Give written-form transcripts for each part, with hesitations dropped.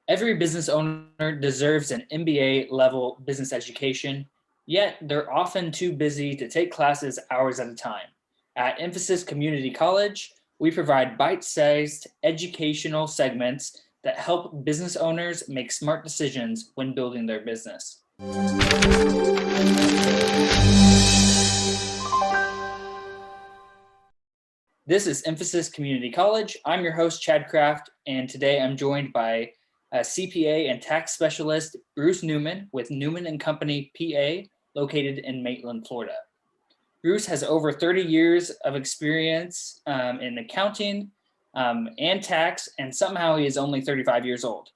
Every business owner deserves an MBA-level business education, yet they're often too busy to take classes hours at a time. At Imphasis Community College, we provide bite-sized educational segments that help business owners make smart decisions when building their business. This is Imphasis Community College. I'm your host, Chad Kraft, and today I'm joined by CPA and tax specialist Bruce Newman with Newman and Company PA, located in Maitland, Florida. Bruce has over 30 years of experience in accounting and tax, and somehow he is only 35 years old.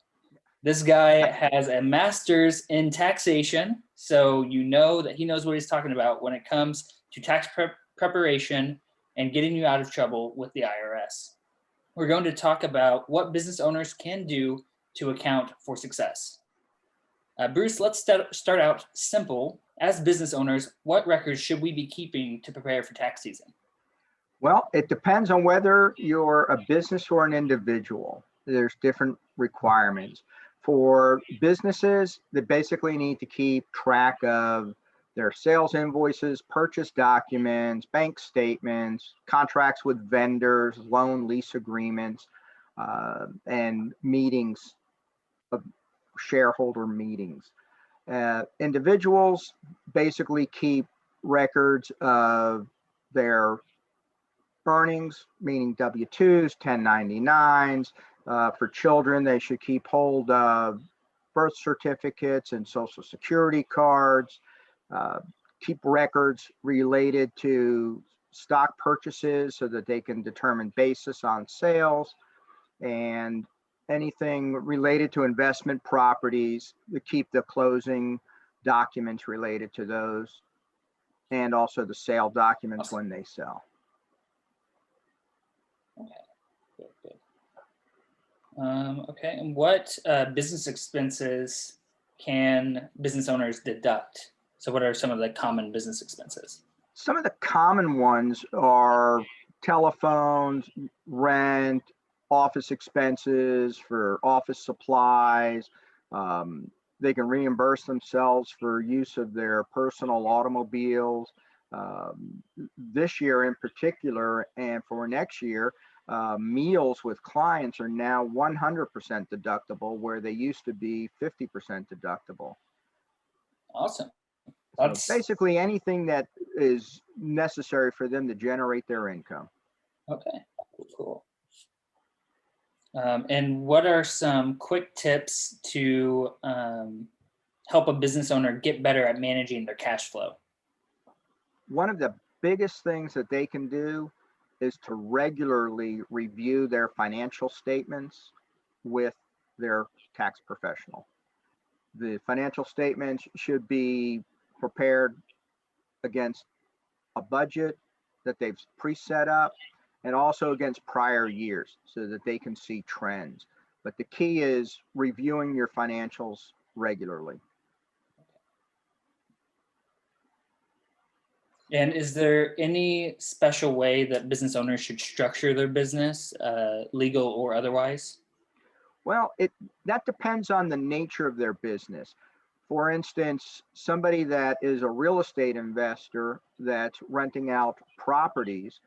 This guy has a master's in taxation, so you know that he knows what he's talking about when it comes to tax preparation and getting you out of trouble with the IRS. We're going to talk about what business owners can do to account for success. Bruce, let's start out simple. As business owners, what records should we be keeping to prepare for tax season? Well, it depends on whether you're a business or an individual. There's different requirements. For businesses, they basically need to keep track of their sales invoices, purchase documents, bank statements, contracts with vendors, loan lease agreements, and meetings, shareholder meetings. Individuals basically keep records of their earnings, meaning W-2s, 1099s. For children, they should keep hold of birth certificates and social security cards. Keep records related to stock purchases so that they can determine basis on sales, and anything related to investment properties, to keep the closing documents related to those, and also the sale documents when they sell. Okay, good. Okay, and what business expenses can business owners deduct? So what are some of the common business expenses? Some of the common ones are telephones, rent, office expenses for office supplies. They can reimburse themselves for use of their personal automobiles. This year in particular, and for next year, meals with clients are now 100% deductible, where they used to be 50% deductible. Awesome. So basically anything that is necessary for them to generate their income. Okay, cool. And what are some quick tips to help a business owner get better at managing their cash flow? One of the biggest things that they can do is to regularly review their financial statements with their tax professional. The financial statements should be prepared against a budget that they've pre-set up, and also against prior years so that they can see trends. But the key is reviewing your financials regularly. And is there any special way that business owners should structure their business, legal or otherwise? Well, that depends on the nature of their business. For instance, somebody that is a real estate investor that's renting out properties,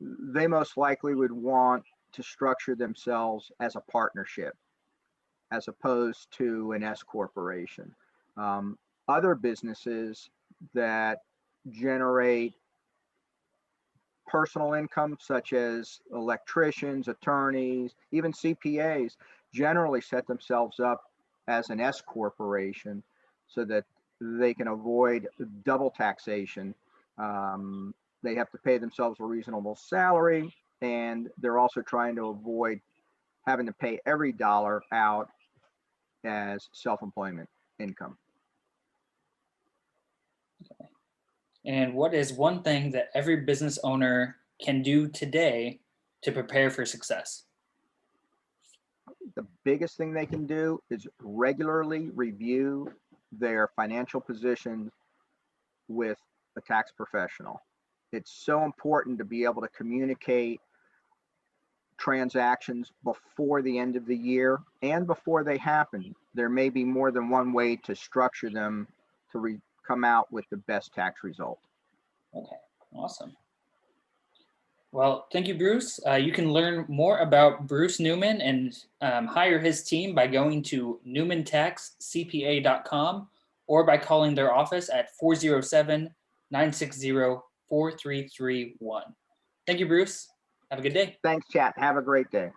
they most likely would want to structure themselves as a partnership as opposed to an S corporation. Other businesses that generate personal income, such as electricians, attorneys, even CPAs, generally set themselves up as an S corporation so that they can avoid double taxation. They have to pay themselves a reasonable salary, and they're also trying to avoid having to pay every dollar out as self-employment income. Okay. And what is one thing that every business owner can do today to prepare for success? The biggest thing they can do is regularly review their financial position with a tax professional. It's so important to be able to communicate transactions before the end of the year and before they happen. There may be more than one way to structure them to come out with the best tax result. Okay, awesome. Well, thank you, Bruce. You can learn more about Bruce Newman and hire his team by going to newmantaxcpa.com or by calling their office at 407-960-4331. Thank you, Bruce. Have a good day. Thanks, Chad. Have a great day.